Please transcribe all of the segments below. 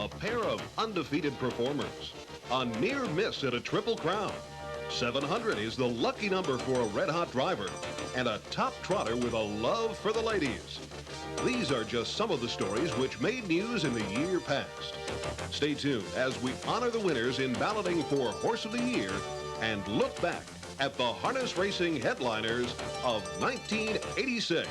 A pair of undefeated performers. A near miss at a Triple Crown. 700 is the lucky number for a red-hot driver. And a top trotter with a love for the ladies. These are just some of the stories which made news in the year past. Stay tuned as we honor the winners in balloting for Horse of the Year and look back at the harness racing headliners of 1986.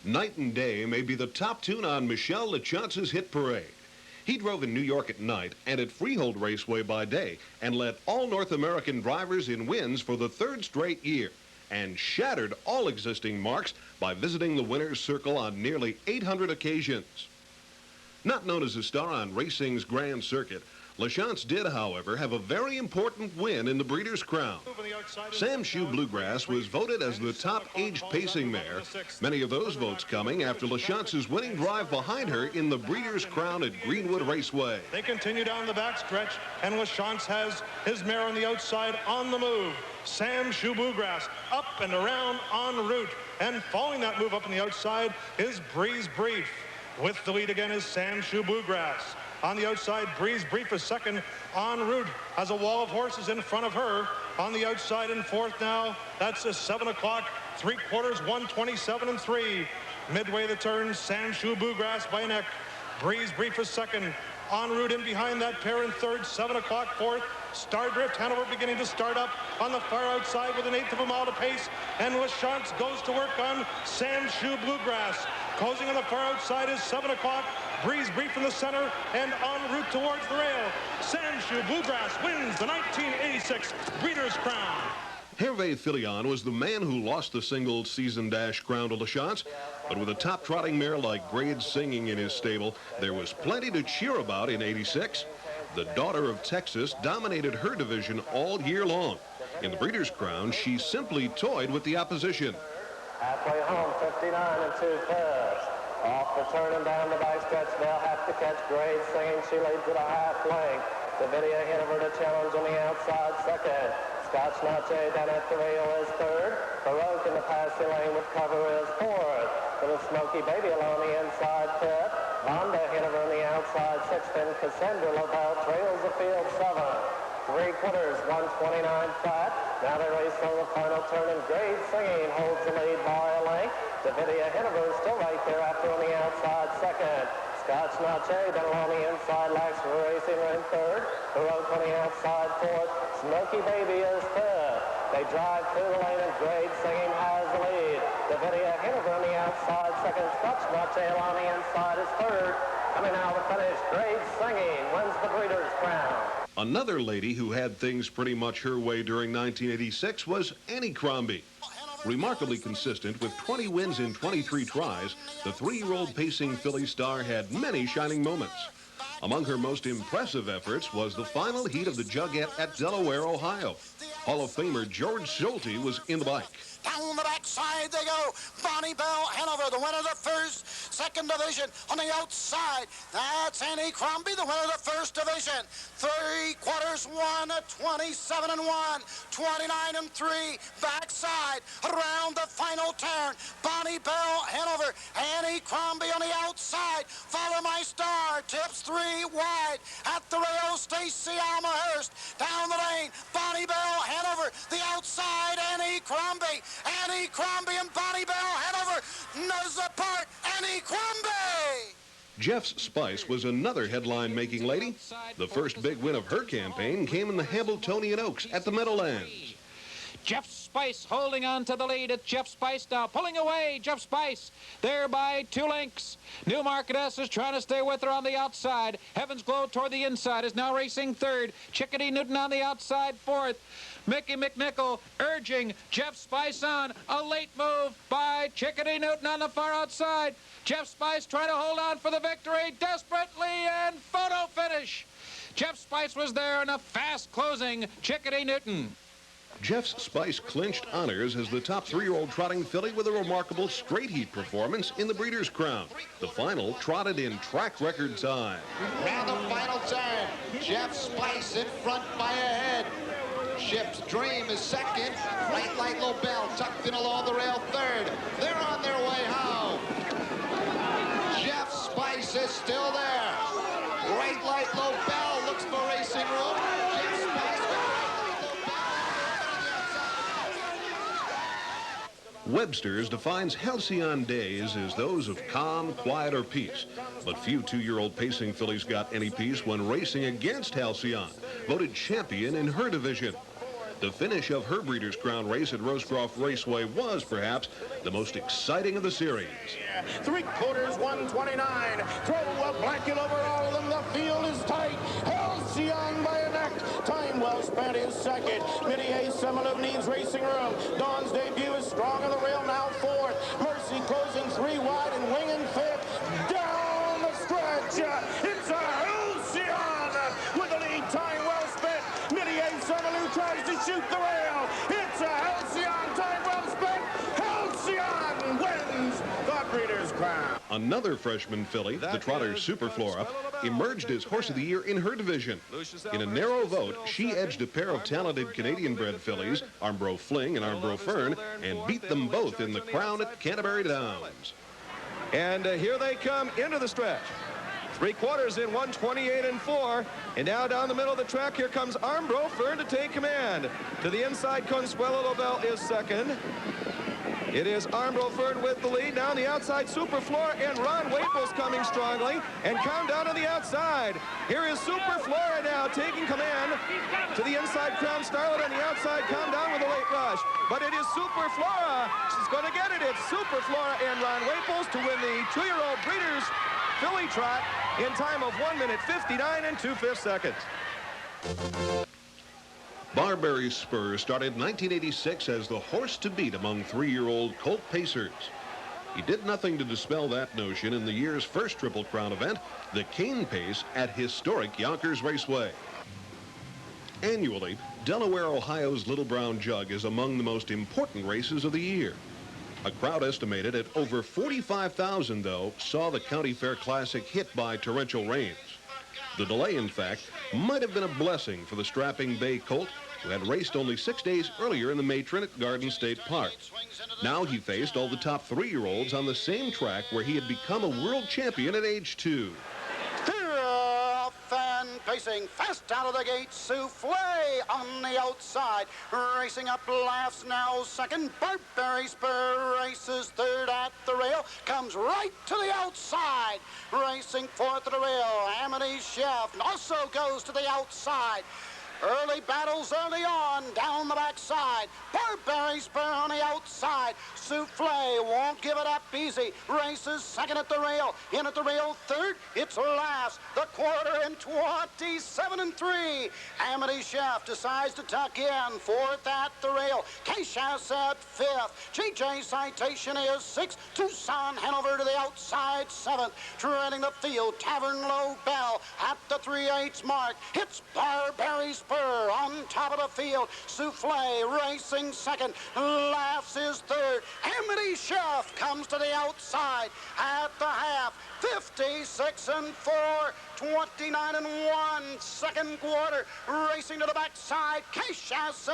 Night and Day may be the top tune on Michel Lachance's hit parade. He drove in New York at night and at Freehold Raceway by day and led all North American drivers in wins for the third straight year and shattered all existing marks by visiting the winner's circle on nearly 800 occasions. Not known as a star on racing's grand circuit, Lachance did, however, have a very important win in the Breeders' Crown. Samshu Bluegrass was voted as the top aged pacing mare, many of those votes coming after Lachance's winning drive behind her in the Breeders' Crown at Greenwood Raceway. They continue down the backstretch, and Lachance has his mare on the outside on the move. Samshu Bluegrass up and around en route, and following that move up on the outside is Breeze Brief. With the lead again is Samshu Bluegrass. On the outside, Breeze Brief is second. En route has a wall of horses in front of her. On the outside in fourth now, that's a 7 o'clock, 3/4, 127 and 3. Midway the turn, Samshu Bluegrass by a neck. Breeze Brief is second. En route in behind that pair in third, 7 o'clock, fourth. Stardrift, Hanover beginning to start up on the far outside with 1/8 of a mile to pace. And Lachance goes to work on Samshu Bluegrass. Closing on the far outside is 7 o'clock. Breeze Brief in the center and en route towards the rail. Samshu Bluegrass wins the 1986 Breeders' Crown. Hervé Filion was the man who lost the single season dash crown to Lachance, but with a top trotting mare like Grade Singing in his stable, there was plenty to cheer about in '86. The daughter of Texas dominated her division all year long. In the Breeders' Crown, she simply toyed with the opposition. Halfway home, 59 2/5. Off the turn and down the backstretch, they'll have to catch Grade Singing. She leads at a half length. Davidia Hanover to challenge on the outside second. Scotch Jate down at the rail is third. Baroque in the passing lane with cover is fourth. Little Smoky Baby along the inside fifth. Vonda Hanover on the outside sixth, and Cassandra Lobell trails the field seventh. 3/4, 129 flat. Now they race on the final turn, and Grade Singing holds the lead by a length. Davidia Hanover is still right there after on the outside second. Scotch Jate then along the inside, Lachance racing in third. Baroque on the outside fourth. Smoky Baby is fifth. They drive through the lane, and Grade Singing has the lead. Davidia Hanover on the outside second. Scotch Jate along the inside is third. Coming out of the finish, Grade Singing wins the Breeders' Crown. Another lady who had things pretty much her way during 1986 was Anniecrombie. Remarkably consistent with 20 wins in 23 tries, the 3-year-old pacing filly star had many shining moments. Among her most impressive efforts was the final heat of the Jugette at Delaware, Ohio. Hall of Famer George Schulte was in the bike. Down the backside they go. Bonnie Bell Hanover, the winner of the first, second division. On the outside, that's Anniecrombie, the winner of the first division. 3/4, 127 and 1, 29 and 3. Backside, around the final turn. Bonnie Bell Hanover, Anniecrombie on the outside. Follow My Star, tips 3 wide. At the rail, Stacy Almahurst. Down the lane, Bonnie Bell Hanover, the outside, Anniecrombie. Anniecrombie and Bonnie Bell Hanover knows apart. Anniecrombie! Jeff's Spice was another headline-making lady. The first big win of her campaign came in the Hambletonian Oaks at the Meadowlands. Jeff Spice holding on to the lead. It's Jeff Spice now pulling away. Jeff Spice there by 2 lengths. Newmarket S is trying to stay with her on the outside. Heaven's Glow toward the inside is now racing third. Chickadee Newton on the outside fourth. Mickey McNichol urging Jeff Spice on. A late move by Chickadee Newton on the far outside. Jeff Spice trying to hold on for the victory desperately, and photo finish. Jeff Spice was there in a fast closing Chickadee Newton. Jeff's Spice clinched honors as the top 3-year-old trotting filly with a remarkable straight heat performance in the Breeders' Crown. The final trotted in track record time. Round the final turn, Jeff Spice in front by a head. Ship's Dream is second. Bright Light Lobell tucked in along the rail third. They're on their way home. Jeff Spice Spice is still there. Bright light Lobell looks for racing room. Jeff Spice with Webster's defines halcyon days as those of calm, quiet, or peace. But few two-year-old pacing fillies got any peace when racing against Halcyon, voted champion in her division. The finish of her Breeders' Crown race at Rosecroft Raceway was, perhaps, the most exciting of the series. 3/4, 129. Throw a blanket over all of them. The field is tight. Halcyon by a neck. Time well spent is second. Mitty A. Seminole needs racing room. Dawn's debut is strong on the rail, now fourth. Mercy closing 3 wide and winging fifth. Down the stretch. It's a Halcyon with the lead. Time well spent. Mitty A. Seminole tries to shoot the rail. It's a Halcyon. Time well spent. Halcyon wins the Breeders' Crown. Another freshman filly, the Trotter Super Flora, emerged as Horse of the Year in her division. In a narrow vote, she edged a pair of talented Canadian-bred fillies, Armbro Fling and Armbro Fern, and beat them both in the Crown at Canterbury Downs. And here they come into the stretch. 3/4 in 128 and 4. And now down the middle of the track, here comes Armbro Fern to take command. To the inside, Consuelo Lobell is second. It is Armbro Fern with the lead. Now on the outside, Super Flora and Ron Waples coming strongly. And Countdown on the outside. Here is Super Flora now taking command. To the inside, Crown Starlet on the outside. Countdown with a late rush. But it is Super Flora. She's going to get it. It's Super Flora and Ron Waples to win the 2-year-old Breeders' Filly Trot in time of 1 minute 59 and 2/5 seconds. Barberry Spur started 1986 as the horse to beat among 3-year-old colt pacers. He did nothing to dispel that notion in the year's first Triple Crown event, the Cane Pace at historic Yonkers Raceway. Annually, Delaware, Ohio's Little Brown Jug is among the most important races of the year. A crowd estimated at over 45,000, though, saw the County Fair Classic hit by torrential rains. The delay, in fact, might have been a blessing for the strapping bay colt who had raced only 6 days earlier in the matron at Garden State Park. Now he faced all the top 3-year-olds on the same track where he had become a world champion at age 2. And pacing fast out of the gate, Souffle on the outside. Racing up laughs now second. Barberry Spur races third at the rail. Comes right to the outside. Racing fourth at the rail. Amity Chef also goes to the outside. Early battles early on, down the backside. Barberry Spur on the outside. Souffle won't give it up easy. Races second at the rail. In at the rail third, it's last. The quarter in 27 and 3. Amity Chef decides to tuck in. Fourth at the rail. K-Chasse at fifth. JJ Citation is sixth. Tucson Hanover to the outside seventh. Treading the field, Tavern Lobell at the 3/8 mark. It's Barberry Spur on top of the field. Souffle racing second. Laughs is third. Amity Chef comes to the outside at the half. 56 and 4. 29 and 1. Second quarter. Racing to the backside. K-Chasse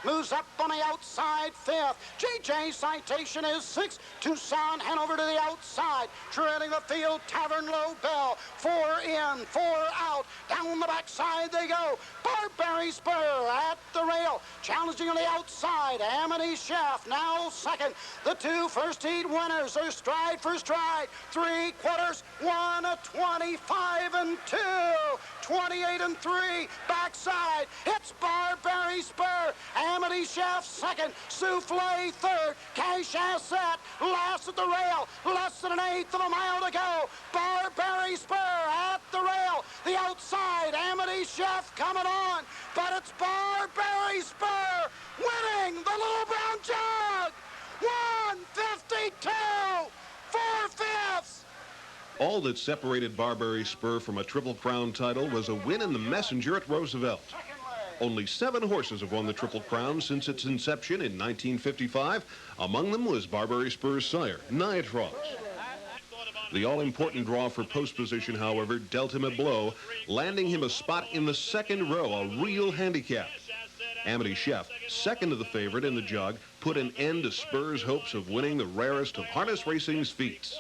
moves up on the outside fifth. JJ Citation is sixth. Tucson Hanover to the outside. Treading the field, Tavern Lobell. 4 in, 4 out. Down the backside they go. Barberry Spur at the rail. Challenging on the outside. Amity Chef now second. The 2 first heat winners are stride for stride. 3/4, 1:25 and 2. 28 and 3. Backside. It's Barberry Spur. Amity Chef second. Souffle third. K-Chasse last at the rail. Less than an eighth of a mile to go. Barberry Spur at the rail. The outside. Amity Chef coming on. But it's Barberry Spur winning the Little Brown Jug. 1:52. 4/5. All that separated Barberry Spur from a Triple Crown title was a win in the Messsenger at Roosevelt. Only 7 horses have won the Triple Crown since its inception in 1955. Among them was Barberry Spur's sire, Anniecrombie. The all-important draw for post position, however, dealt him a blow, landing him a spot in the second row, a real handicap. Amity Chef, second to the favorite in the jug, put an end to Spur's hopes of winning the rarest of harness racing's feats.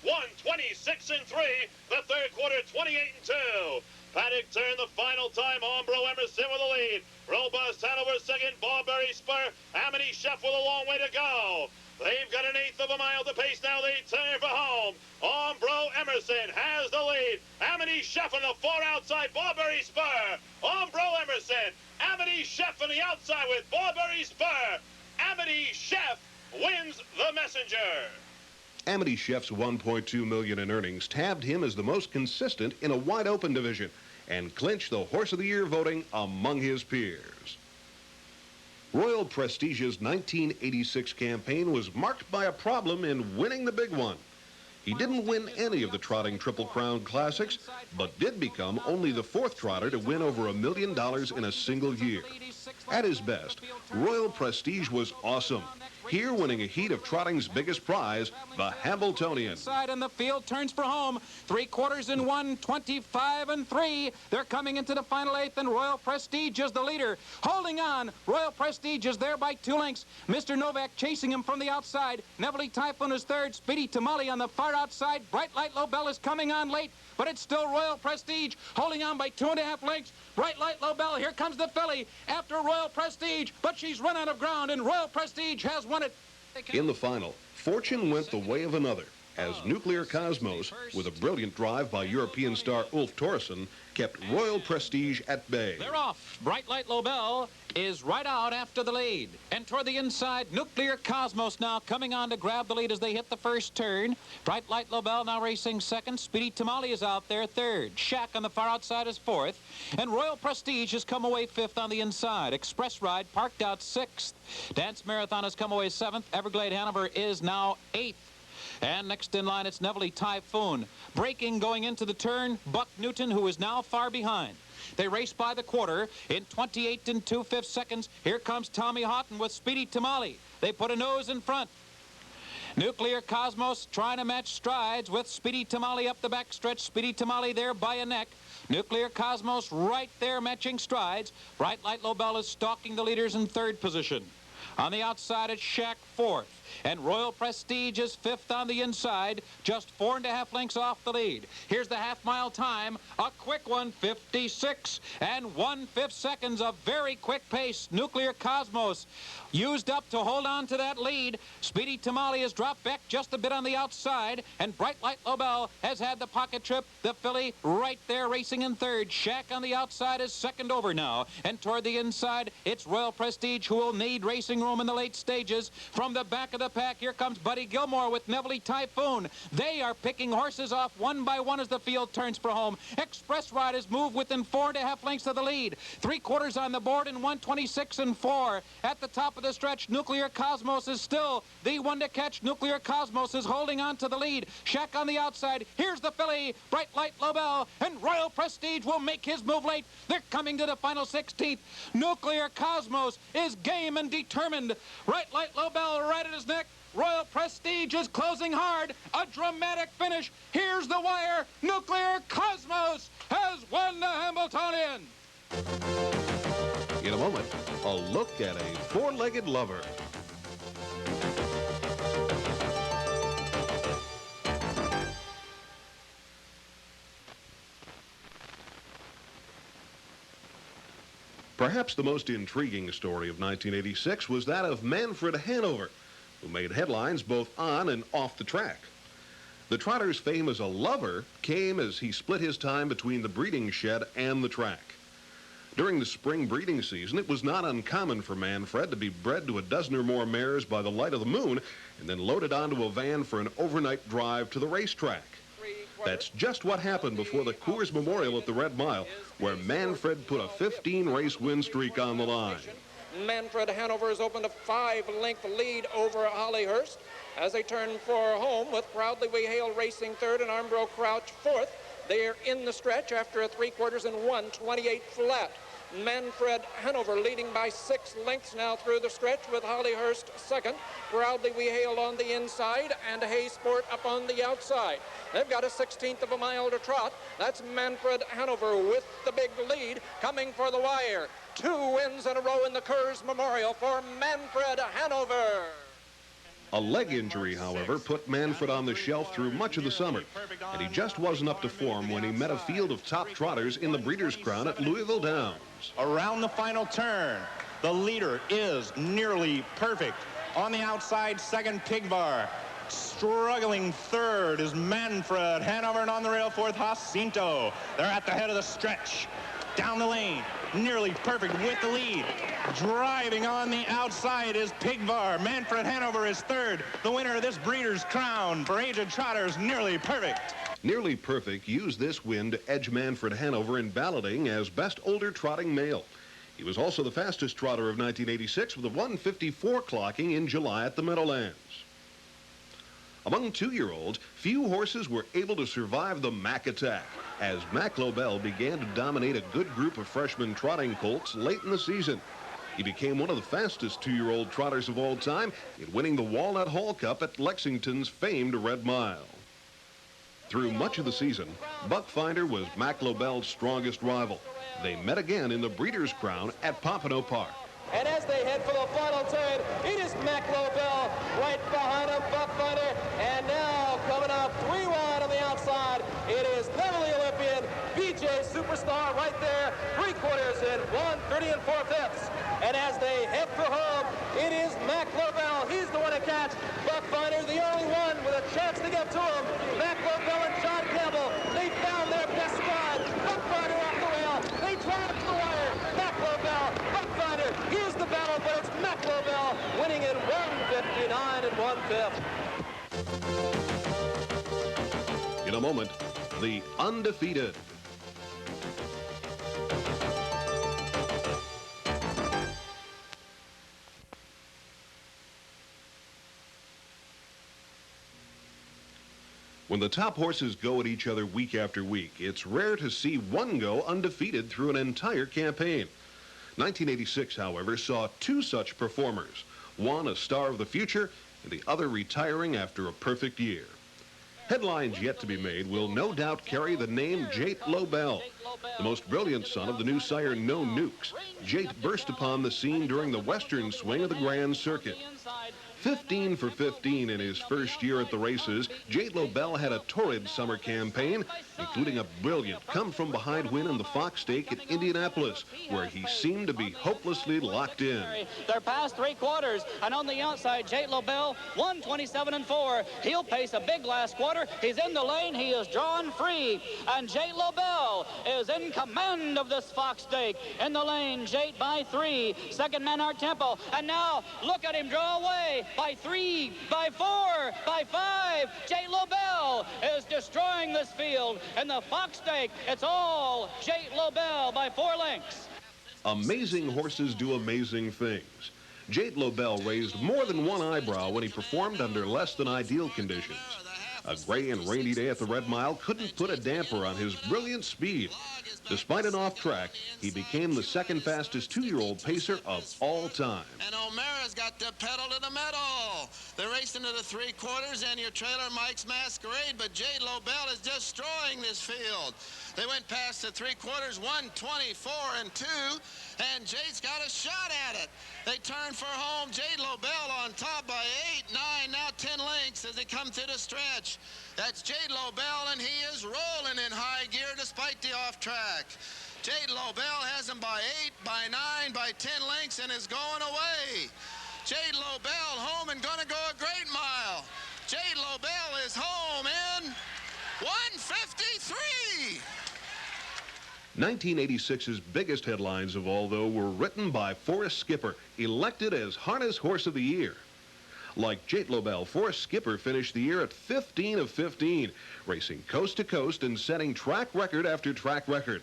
1:26 and 3. The third quarter, 28 and 2. Paddock turned the final time. Ombro Emerson with the lead. Robust Hanover second. Barberry, Spur. Amity, Chef with a long way to go. They've got an eighth of a mile to pace now. They turn for home. Ombro Emerson has the lead. Amity, Chef on the far outside. Barberry, Spur. Ombro Emerson. Amity, Chef on the outside with Barberry, Spur. Amity, Chef wins the Messenger. Amity Chef's $1.2 million in earnings tabbed him as the most consistent in a wide-open division and clinched the Horse of the Year voting among his peers. Royal Prestige's 1986 campaign was marked by a problem in winning the big one. He didn't win any of the trotting Triple Crown Classics, but did become only the fourth trotter to win over $1 million in a single year. At his best, Royal Prestige was awesome. Here, winning a heat of trotting's biggest prize, the Hambletonian. Side and the field turns for home. 3/4 in 1, 25 and 3. They're coming into the final eighth, and Royal Prestige is the leader. Holding on, Royal Prestige is there by 2 lengths. Mr. Novak chasing him from the outside. Neville Typhoon is third. Speedy Tamale on the far outside. Bright Light Lobell is coming on late, but it's still Royal Prestige holding on by 2.5 lengths. Bright Light Lobell, here comes the filly after Royal Prestige, but she's run out of ground, and Royal Prestige has won it. In the final, fortune went the way of another, as Nuclear Cosmos, with a brilliant drive by European star Ulf Thoresen, kept Royal Prestige at bay. They're off. Bright Light Lobell is right out after the lead. And toward the inside, Nuclear Cosmos now coming on to grab the lead as they hit the first turn. Bright Light Lobell now racing second. Speedy Tamale is out there third. Shack on the far outside is fourth. And Royal Prestige has come away fifth on the inside. Express Ride parked out sixth. Dance Marathon has come away seventh. Everglade Hanover is now eighth. And next in line, it's Neville Typhoon. Braking going into the turn, Buck Newton, who is now far behind. They race by the quarter in 28 and 2/5 seconds. Here comes Tommy Houghton with Speedy Tamale. They put a nose in front. Nuclear Cosmos trying to match strides with Speedy Tamale up the backstretch. Speedy Tamale there by a neck. Nuclear Cosmos right there matching strides. Bright Light Lobell is stalking the leaders in third position. On the outside, it's Shack fourth. And Royal Prestige is fifth on the inside, just 4.5 lengths off the lead. Here's the half-mile time, a quick one, 56 and 1/5 seconds, a very quick pace. Nuclear Cosmos used up to hold on to that lead. Speedy Tamale has dropped back just a bit on the outside, and Bright Light Lobell has had the pocket trip. The filly right there racing in third. Shack on the outside is second over now, and toward the inside, it's Royal Prestige, who will need racing room in the late stages. From the back of the pack, here comes Buddy Gilmore with Neville Typhoon. They are picking horses off one by one as the field turns for home. Express Ride has moved within 4.5 lengths of the lead. 3/4 on the board in 1:26 and 4. At the top of the stretch, Nuclear Cosmos is still the one to catch. Nuclear Cosmos is holding on to the lead. Shack on the outside. Here's the filly, Bright Light Lobell, and Royal Prestige will make his move late. They're coming to the final 16th. Nuclear Cosmos is game and determined. Bright Light Lobell right at his neck. Royal Prestige is closing hard. A dramatic finish. Here's the wire. Nuclear Cosmos has won the Hambletonian. In a moment, a look at a four-legged lover. Perhaps the most intriguing story of 1986 was that of Manfred Hanover, who made headlines both on and off the track. The trotter's fame as a lover came as he split his time between the breeding shed and the track. During the spring breeding season, it was not uncommon for Manfred to be bred to a dozen or more mares by the light of the moon and then loaded onto a van for an overnight drive to the racetrack. That's just what happened before the Coors Memorial at the Red Mile, where Manfred put a 15-race win streak on the line. Manfred Hanover has opened a 5-length lead over Hollyhurst as they turn for home with Proudly We Hail racing third and Armbro Crouch fourth. They are in the stretch after a 3/4 and 1:28 flat. Manfred Hanover leading by 6 lengths now through the stretch with Hollyhurst second. Proudly We Hail on the inside and Hay Sport up on the outside. They've got a 1/16 of a mile to trot. That's Manfred Hanover with the big lead coming for the wire. 2 wins in a row in the Coors Memorial for Manfred Hanover. A leg injury, however, put Manfred on the shelf through much of the summer, and he just wasn't up to form when he met a field of top trotters in the Breeders' Crown at Louisville Downs. Around the final turn, the leader is Nearly Perfect. On the outside, second, Pigvar. Struggling third is Manfred. Hanover, and on the rail, fourth, Jacinto. They're at the head of the stretch. Down the lane, Nearly Perfect with the lead. Driving on the outside is Pigvar. Manfred Hanover is third. The winner of this Breeders' Crown for aged trotters, Nearly Perfect. Nearly Perfect used this win to edge Manfred Hanover in balloting as best older trotting male. He was also the fastest trotter of 1986 with a 1:54 clocking in July at the Meadowlands. Among 2-year-olds, few horses were able to survive the Mack attack, as Mack Lobell began to dominate a good group of freshman trotting colts late in the season. He became one of the fastest 2-year-old trotters of all time in winning the Walnut Hall Cup at Lexington's famed Red Mile. Through much of the season, Buckfinder was Mack Lobell's strongest rival. They met again in the Breeders' Crown at Pompano Park. And as they head for the final turn, it is Mack Lobell right behind him, Buckfinder. And now coming up 3 wide on the outside, it is Beverly Olympian, BJ Superstar right there, 3/4 in 1:30 4/5. And as they head for home, it is Mack Lobell. He's the one to catch. Buckfinder, the only one with a chance to get to him. Mack Lobell and John Campbell, they found their best stride. Buckfinder off the rail. They drive to the wire. Mack Lobell, Buckfinder. Here's the battle, but it's Mack Lobell winning in 1:59 1/5. In a moment, the undefeated. When the top horses go at each other week after week, it's rare to see one go undefeated through an entire campaign. 1986, however, saw 2 such performers, one a star of the future and the other retiring after a perfect year. Headlines yet to be made will no doubt carry the name Jate Lobell. The most brilliant son of the new sire No Nukes, Jate burst upon the scene during the western swing of the Grand Circuit. 15 for 15 in his first year at the races, Jate Lobell had a torrid summer campaign, including a brilliant come-from-behind win in the Fox Stake at Indianapolis, where he seemed to be hopelessly locked in. They're past 3/4, and on the outside, Jate Lobell, 1:27 4. He'll pace a big last quarter. He's in the lane. He is drawn free, and Jate Lobell is in command of this Fox Stake. In the lane, Jate by 3. Second man, Art Temple, and now look at him draw away. By 3, by 4, by 5. Jate Lobell is destroying this field. In the Fox Stake, it's all Jate Lobell by 4 lengths. Amazing horses do amazing things. Jate Lobell raised more than one eyebrow when he performed under less than ideal conditions. A gray and rainy day at the Red Mile couldn't put a damper on his brilliant speed. Despite an off track, he became the second fastest 2-year-old pacer of all time. And O'Mara's got the pedal to the metal. They're racing to the 3/4 and your trailer Mike's Masquerade, but Jate Lobell is destroying this field. They went past the 3/4, 1:24 and 2, and Jate's got a shot at it. They turn for home. Jate Lobell on top by 8, 9, now 10 lengths as they come through the stretch. That's Jate Lobell, and he is rolling in high gear despite the off track. Jate Lobell has him by 8, by 9, by 10 lengths and is going away. Jate Lobell home and gonna go a great mile. Jate Lobell is home in 1:53. 1986's biggest headlines of all, though, were written by Forrest Skipper, elected as Harness Horse of the Year. Like Jate Lobell, Forrest Skipper finished the year at 15 of 15, racing coast to coast and setting track record after track record.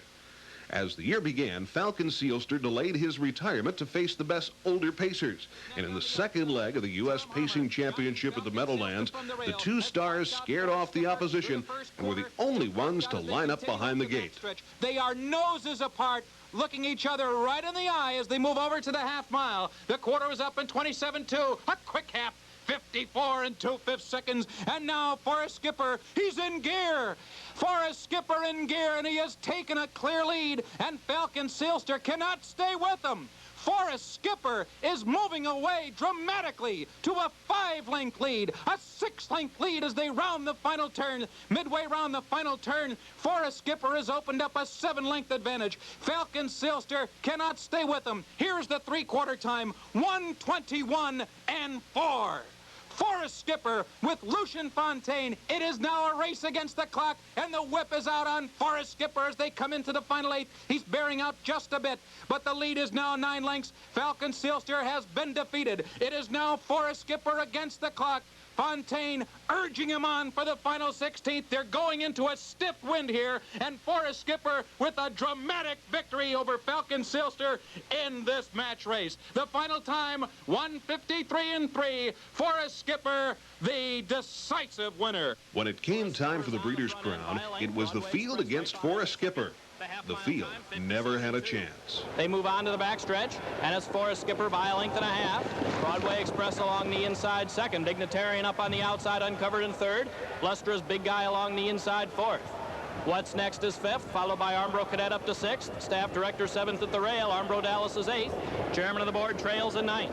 As the year began, Falcon Sealster delayed his retirement to face the best older pacers. And in the second leg of the U.S. Pacing Championship at the Meadowlands, the 2 stars scared off the opposition and were the only ones to line up behind the gate. They are noses apart, looking each other right in the eye as they move over to the half mile. The quarter is up in 27-2. A quick half. 54 2/5 seconds, and now Forrest Skipper, he's in gear. Forrest Skipper in gear, and he has taken a clear lead, and Falcon Sealster cannot stay with him. Forrest Skipper is moving away dramatically to a 5-length lead, a 6-length lead as they round the final turn. Midway round the final turn, Forrest Skipper has opened up a 7-length advantage. Falcon Silster cannot stay with them. Here's the 3/4 time, 1:21.4. Forrest Skipper with Lucien Fontaine. It is now a race against the clock, and the whip is out on Forrest Skipper as they come into the final 8th. He's bearing out just a bit, but the lead is now 9 lengths. Falcon Silster has been defeated. It is now Forrest Skipper against the clock. Fontaine urging him on for the final 16th. They're going into a stiff wind here, and Forrest Skipper with a dramatic victory over Falcon Silster in this match race. The final time, 1:53.3. Forrest Skipper, the decisive winner. When it came time for the Breeders' Crown, it was the field against Forrest Skipper. The field never had a chance. They move on to the backstretch, and it's Forrest Skipper by 1.5 lengths. Broadway Express along the inside 2nd. Dignitarian up on the outside, uncovered in 3rd. Lustra's Big Guy along the inside 4th. What's Next is 5th, followed by Armbro Cadet up to 6th. Staff Director 7th at the rail. Armbro Dallas is 8th. Chairman of the board trails in 9th.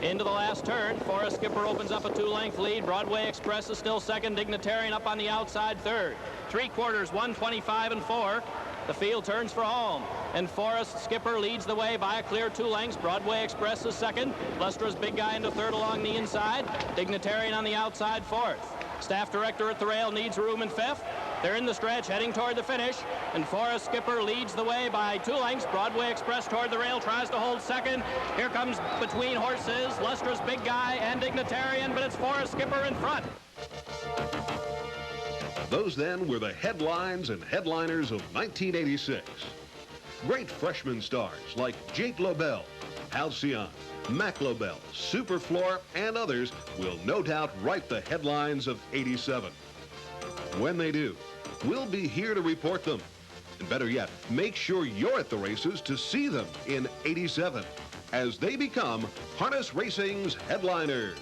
Into the last turn, Forrest Skipper opens up a 2-length lead. Broadway Express is still 2nd. Dignitarian up on the outside 3rd. 3/4, 1:25.4. The field turns for home, and Forrest Skipper leads the way by a clear 2 lengths. Broadway Express is 2nd. Lustra's Big Guy into 3rd along the inside. Dignitarian on the outside 4th. Staff Director at the rail needs room in 5th. They're in the stretch, heading toward the finish, and Forrest Skipper leads the way by 2 lengths. Broadway Express toward the rail, tries to hold 2nd. Here comes between horses, Lustra's Big Guy and Dignitarian, but it's Forrest Skipper in front. Those then were the headlines and headliners of 1986. Great freshman stars like Jate Lobell, Halcyon, Mack Lobell, Super Flora, and others will no doubt write the headlines of '87. When they do, we'll be here to report them. And better yet, make sure you're at the races to see them in '87 as they become harness racing's headliners.